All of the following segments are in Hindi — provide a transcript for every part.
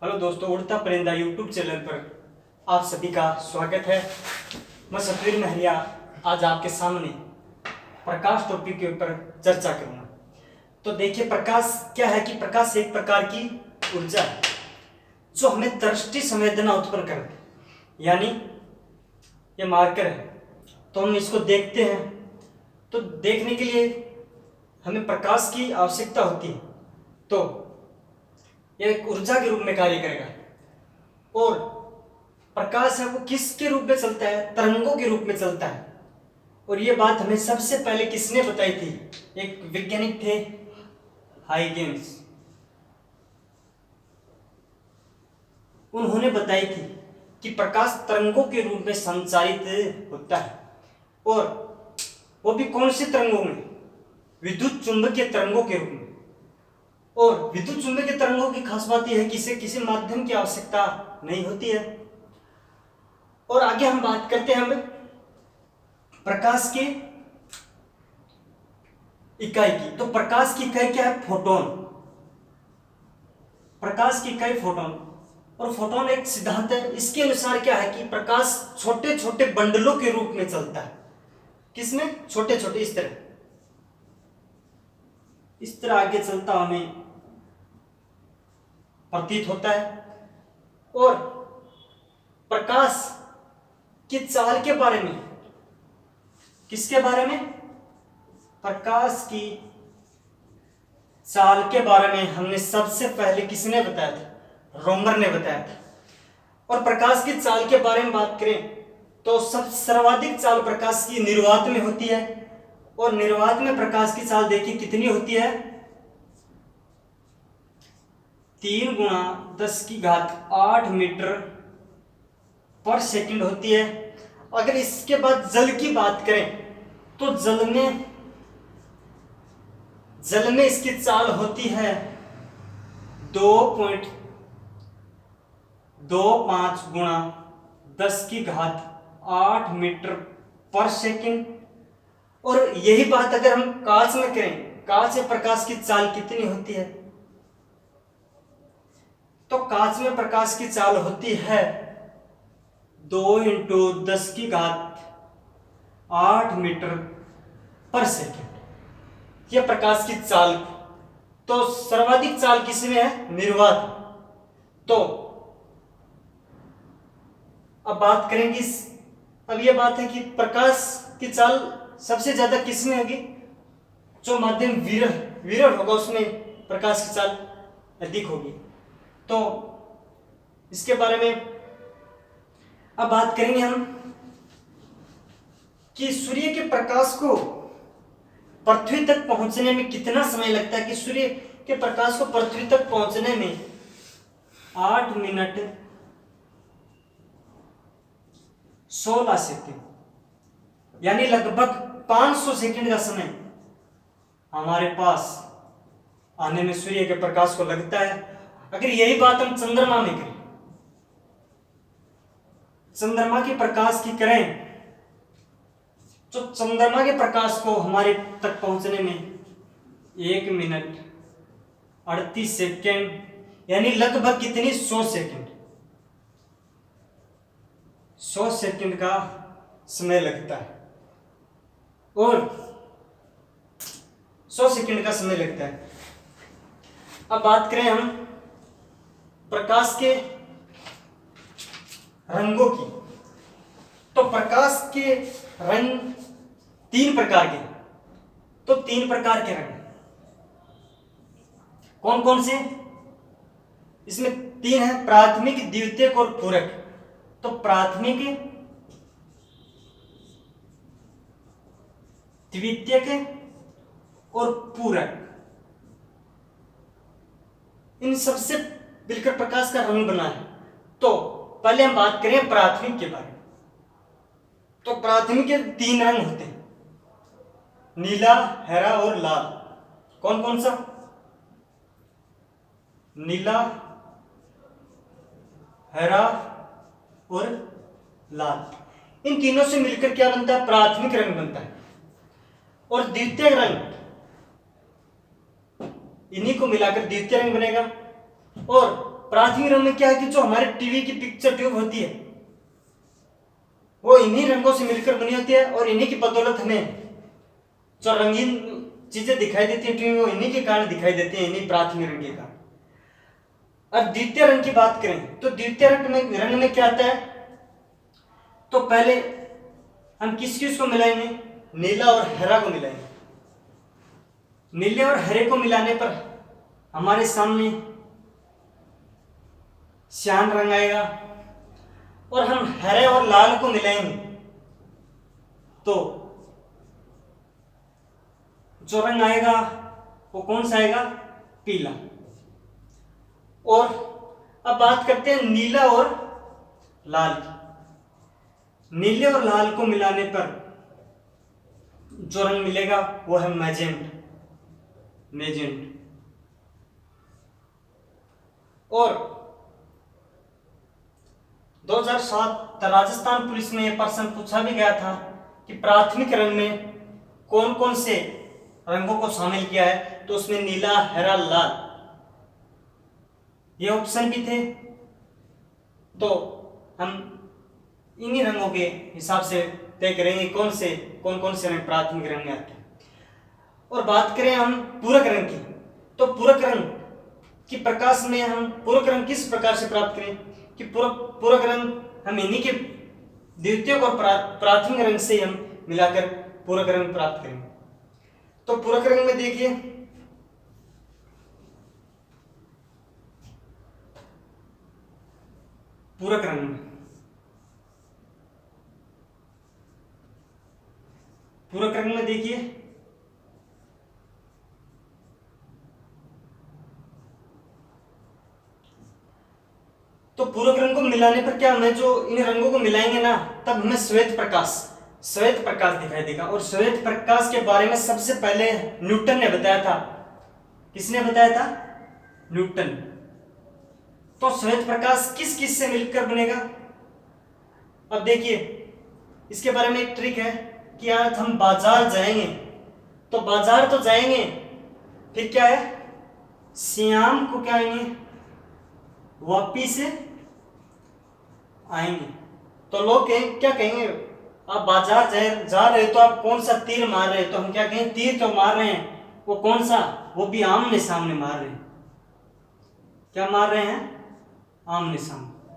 हेलो दोस्तों, उड़ता परिंदा यूट्यूब चैनल पर आप सभी का स्वागत है। मैं सतवीर महरिया आज आपके सामने प्रकाश टॉपिक के ऊपर चर्चा करूंगा। तो देखिए, प्रकाश क्या है कि प्रकाश एक प्रकार की ऊर्जा है जो हमें दृष्टि संवेदना उत्पन्न करती है, यानी ये मार्कर है तो हम इसको देखते हैं तो देखने के लिए हमें प्रकाश की आवश्यकता होती है। तो यह एक ऊर्जा के रूप में कार्य करेगा। और प्रकाश है वो किसके रूप में चलता है? तरंगों के रूप में चलता है। और ये बात हमें सबसे पहले किसने बताई थी? एक वैज्ञानिक थे, हाइगेन्स। उन्होंने बताई थी कि प्रकाश तरंगों के रूप में संचारित होता है। और वो भी कौन से तरंगों में? विद्युत चुंबकीय तरंगों के रूप में। और विद्युत चुंबकीय तरंगों की खास बात यह है कि इसे किसी माध्यम की आवश्यकता नहीं होती है। और आगे हम बात करते हैं प्रकाश की इकाई की। तो प्रकाश की इकाई क्या है? फोटोन। प्रकाश की इकाई फोटोन। और फोटोन एक सिद्धांत है, इसके अनुसार क्या है कि प्रकाश छोटे छोटे बंडलों के रूप में चलता है। किसमें? छोटे छोटे, इस तरह आगे चलता हमें प्रतीत होता है। और प्रकाश की चाल के बारे में, किसके बारे में? प्रकाश की चाल के बारे में हमने सबसे पहले किसने बताया था? रोमर ने बताया था। और प्रकाश की चाल के बारे में बात करें तो सर्वाधिक चाल प्रकाश की निर्वात में होती है। और निर्वात में प्रकाश की चाल देखिए कितनी होती है? 3 × 10⁸ मीटर पर सेकंड होती है। अगर इसके बाद जल की बात करें तो जल में इसकी चाल होती है 2.25 × 10⁸ मीटर पर सेकंड। और यही बात अगर हम कांच में करें, कांच में प्रकाश की चाल कितनी होती है? तो कांच में प्रकाश की चाल होती है 2 × 10⁸ मीटर पर सेकंड। यह प्रकाश की चाल। तो सर्वाधिक चाल किसमें है? निर्वात। तो अब बात करेंगे अब यह बात है कि प्रकाश की चाल सबसे ज्यादा किसमें होगी? जो माध्यम विरल होगा उसमें प्रकाश की चाल अधिक होगी। तो इसके बारे में अब बात करेंगे हम कि सूर्य के प्रकाश को पृथ्वी तक पहुंचने में कितना समय लगता है। कि सूर्य के प्रकाश को पृथ्वी तक पहुंचने में 8 मिनट 16 सेकंड, यानी लगभग 500 सेकंड का समय हमारे पास आने में सूर्य के प्रकाश को लगता है। अगर यही बात हम चंद्रमा में करें, चंद्रमा के प्रकाश की करें तो चंद्रमा के प्रकाश को हमारे तक पहुंचने में 1 मिनट 38 सेकंड, यानी लगभग कितनी? 100 सेकंड। 100 सेकंड का समय लगता है। और 100 सेकंड का समय लगता है। अब बात करें हम प्रकाश के रंगों की। तो प्रकाश के रंग 3 प्रकार के। तो 3 प्रकार के रंग कौन कौन से? इसमें 3 है, प्राथमिक, द्वितीयक और पूरक। तो प्राथमिक, द्वितीयक और पूरक, इन सबसे मिलकर प्रकाश का रंग बना है। तो पहले हम बात करें प्राथमिक के बारे में। तो प्राथमिक के 3 रंग होते हैं, नीला, हरा और लाल। कौन कौन सा? नीला, हरा और लाल। इन तीनों से मिलकर क्या बनता है? प्राथमिक रंग बनता है। और द्वितीय रंग, इन्हीं को मिलाकर द्वितीय रंग बनेगा। और प्राथमिक रंग में क्या है कि जो हमारे टीवी की पिक्चर ट्यूब होती है वो इन्हीं रंगों से मिलकर बनी होती है, और इन्हीं की बदौलत हमें जो रंगीन चीजें दिखाई देती है टीवी में वो इन्हीं के कारण दिखाई देती है, इन्हीं प्राथमिक रंग के कारण। और द्वितीय रंग की बात करें तो द्वितीय रंग में क्या आता है, तो पहले हम किस किस को मिलाएंगे, नीला और हरा को मिलाएंगे। नीले और हरे को मिलाने पर हमारे सामने श्यान रंग आएगा, और हम हरे और लाल को मिलाएंगे तो जो रंग आएगा वो कौन सा आएगा, पीला। और अब बात करते हैं नीला और लाल की। नीले और लाल को मिलाने पर जो रंग मिलेगा वो है मैजेंट। और 2007 राजस्थान पुलिस में यह प्रश्न पूछा भी गया था कि प्राथमिक रंग में कौन कौन से रंगों को शामिल किया है, तो उसमें नीला, हरा, लाल ये ऑप्शन भी थे। तो हम इन्हीं रंगों के हिसाब से तय करेंगे कौन कौन से रंग प्राथमिक रंग में आते हैं। और बात करें हम पूरक रंग की, तो पूरक रंग की प्रकाश में हम पूरक रंग किस प्रकार से प्राप्त करें कि पूरक रंग हम इन्हीं के द्वितीयक और प्राथमिक रंग से हम मिलाकर पूरक रंग प्राप्त करेंगे। तो पूरक रंग में देखिए पूरक रंग में देखिए तो पूरक रंग को मिलाने पर क्या हमें जो इन रंगों को मिलाएंगे ना तब हमें श्वेत प्रकाश दिखाई देगा। और श्वेत प्रकाश के बारे में सबसे पहले न्यूटन ने बताया था। किसने बताया था, न्यूटन। तो श्वेत प्रकाश किस किस से मिलकर बनेगा, अब देखिए इसके बारे में एक ट्रिक है कि आज हम बाजार जाएंगे, तो बाजार तो जाएंगे फिर क्या है, शाम को क्या आएंगे, वापिस से आएंगे। तो लोग क्या कहेंगे, आप बाजार जा रहे हो तो आप कौन सा तीर मार रहे हो, तो हम क्या कहेंगे, तीर तो मार रहे हैं, वो कौन सा, वो भी आमने सामने मार रहे हैं। क्या मार रहे हैं, आमने सामने।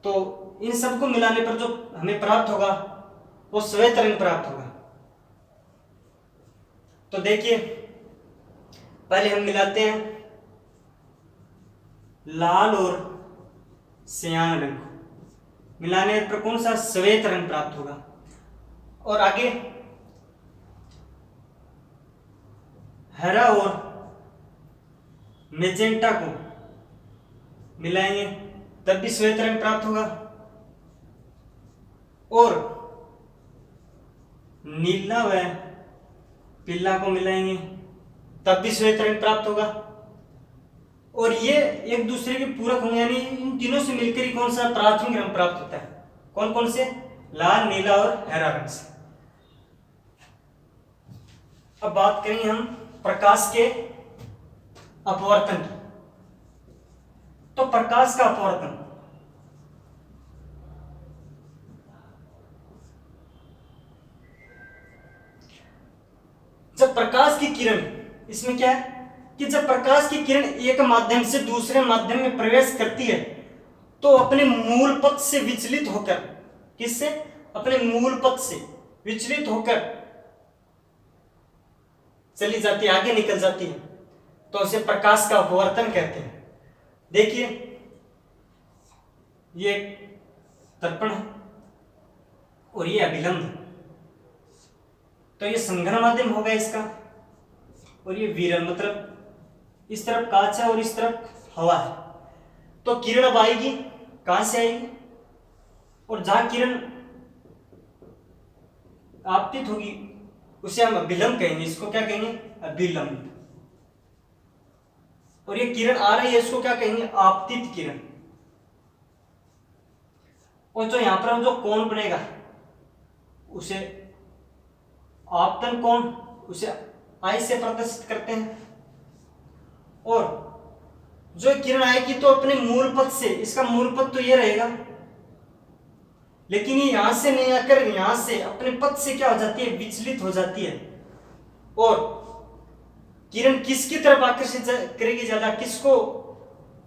तो इन सबको मिलाने पर जो हमें प्राप्त होगा वो श्वेत रंग प्राप्त होगा। तो देखिए पहले हम मिलाते हैं लाल और सियान रंग को, मिलाने पर कौन सा, श्वेत रंग प्राप्त होगा। और आगे हरा और मेजेंटा को मिलाएंगे तब भी श्वेत रंग प्राप्त होगा। और नीला व पीला को मिलाएंगे तब भी श्वेत रंग प्राप्त होगा। और ये एक दूसरे के पूरक होंगे, यानी इन तीनों से मिलकर ही कौन सा प्राथमिक रंग प्राप्त होता है, कौन कौन से, लाल, नीला और हरा रंग से। अब बात करेंगे हम प्रकाश के अपवर्तन की। तो प्रकाश का अपवर्तन जब प्रकाश की किरण, इसमें क्या है कि जब प्रकाश की किरण एक माध्यम से दूसरे माध्यम में प्रवेश करती है तो अपने मूल पथ से विचलित होकर, किससे, अपने मूल पथ से विचलित होकर चली जाती है, आगे निकल जाती है, तो उसे प्रकाश का अपवर्तन कहते हैं। देखिए ये दर्पण है और ये अभिलंब है, तो ये संघन माध्यम होगा इसका, और ये विरल, मतलब इस तरफ कांच है और इस तरफ हवा है। तो किरण अब आएगी, कहां से आएगी, और जहां किरण आपतित होगी उसे हम अभिलंब कहेंगे, इसको क्या कहेंगे, अभिलंब। और ये किरण आ रही है इसको क्या कहेंगे, आपतित किरण। और जो यहां पर जो कोण बनेगा उसे आपतन कोण, उसे आई से प्रदर्शित करते हैं। और जो किरण आएगी तो अपने मूल पथ से, इसका मूल पथ तो ये रहेगा, लेकिन ये यहां से नहीं आकर यहां से अपने पथ से क्या हो जाती है, विचलित हो जाती है। और किरण किसकी तरफ आकर्षित करेगी, ज्यादा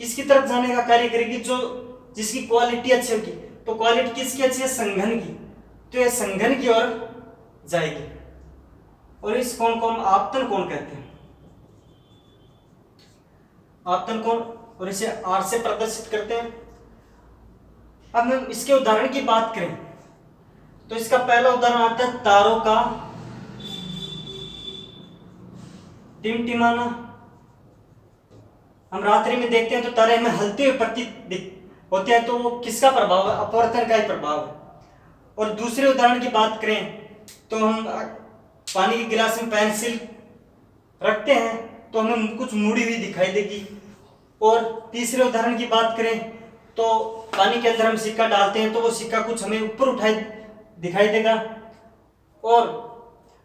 किसकी तरफ जाने का कार्य करेगी, जो जिसकी क्वालिटी अच्छी होगी। तो क्वालिटी किसकी अच्छी है, संघन की, तो ये संघन की ओर जाएगी। और इस कोण को हम आपतन कोण कहते हैं, आपतन कोण, और इसे R से प्रदर्शित करते हैं। अब हम इसके उदाहरण की बात करें तो इसका पहला उदाहरण आता है तारों का टिमटिमाना। हम रात्रि में देखते हैं तो तारे हमें हलते हुए प्रतीत होते हैं, तो वो किसका प्रभाव है, अपवर्तन का ही प्रभाव है। और दूसरे उदाहरण की बात करें तो हम पानी के गिलास में पेंसिल रखते हैं तो हमें कुछ मुड़ी हुई दिखाई देगी। और तीसरे उदाहरण की बात करें तो पानी के अंदर हम सिक्का डालते हैं तो वो सिक्का कुछ हमें ऊपर उठाई दिखाई देगा। और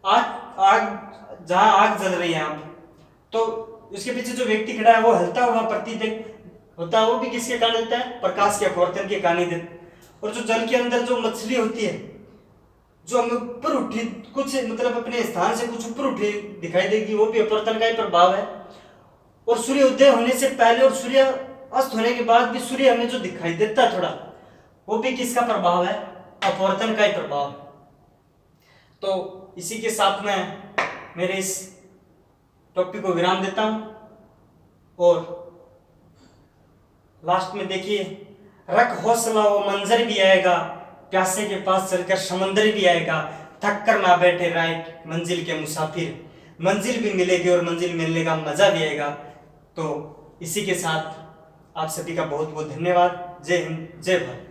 आग जहां आग जल रही है यहाँ पे, तो उसके पीछे जो व्यक्ति खड़ा है वो हलता हुआ प्रतीत होता है, वो भी किसके कारण होता है, प्रकाश के अपवर्तन के कारण ही। और जो जल के अंदर जो मछली होती है, जो हमें ऊपर उठी कुछ मतलब अपने स्थान से कुछ ऊपर उठी दिखाई देगी, वो भी अपवर्तन का ही प्रभाव है। और सूर्य उदय होने से पहले और सूर्य अस्त होने के बाद भी सूर्य हमें जो दिखाई देता है थोड़ा, वो भी किसका प्रभाव है, अपवर्तन का ही प्रभाव। तो इसी के साथ में मेरे इस टॉपिक को विराम देता हूं। और लास्ट में देखिए, रख हौसला वो मंजर भी आएगा, प्यासे के पास चलकर समंदर भी आएगा, थक कर ना बैठे राइट मंजिल के मुसाफिर, मंजिल भी मिलेगी और मंजिल मिलने का मजा भी आएगा। तो इसी के साथ आप सभी का बहुत बहुत धन्यवाद। जय हिंद, जय भारत।